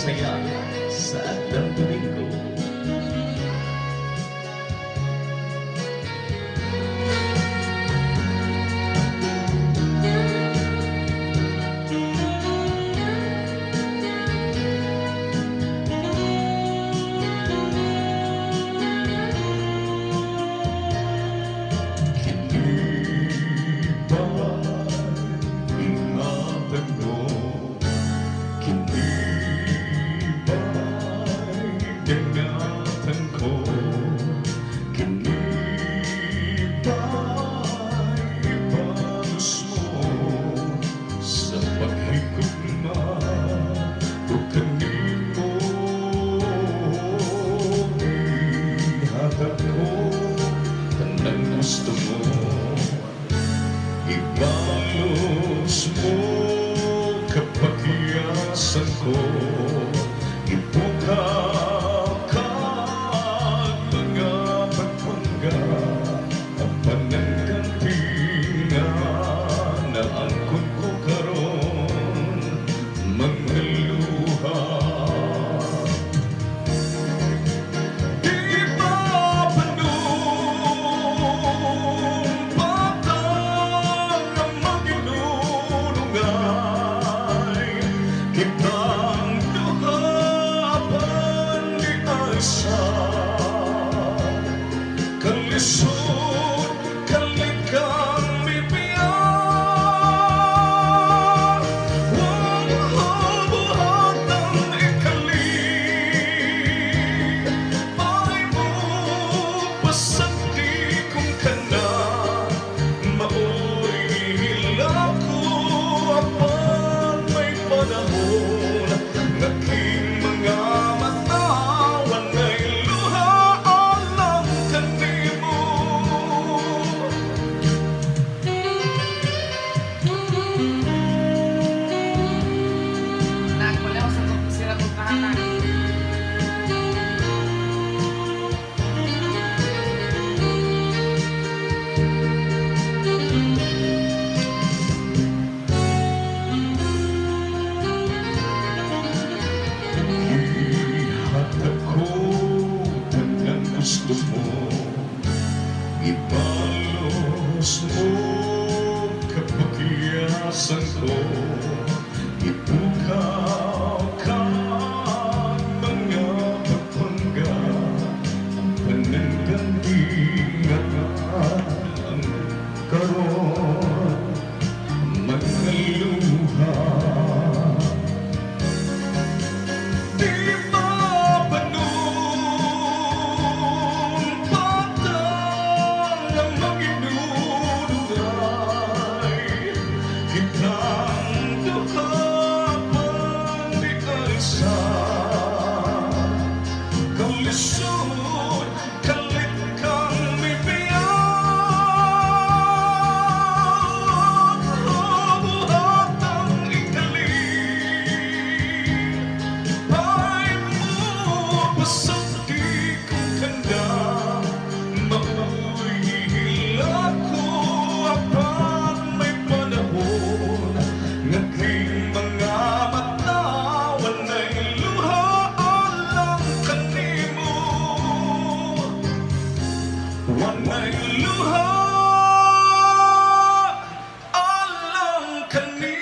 saya sa Adlang Domingo. Gusto mo, ibalos mo kapagyasan ko, ibukaw ka mga pagpangga, ang pananggantina na angkon ko karon, mga luha. Kalisod, kalikang bibiyang, huwag habuhatang ikalik, ay mo pasakti kung kana, mao'y hilaw ko apan may panahon, aking mga mata, wanay luha alang kanimo. Nagwalaw sa sila kong kahanan. Ihatag ko tanang gusto mo, ibalos mo kapagyasan ko, ibukaw ka mga pagpangga, ang pananggantingan ang karon, mga luha. Kalisod, kalikang bibiyang, habuhatang ikalik, ay mo pasakti kung kanda, mao'y hihila ko apan may panahon, aking mga mata, wanay luha alang kanimo, wanay luha alang kanimo.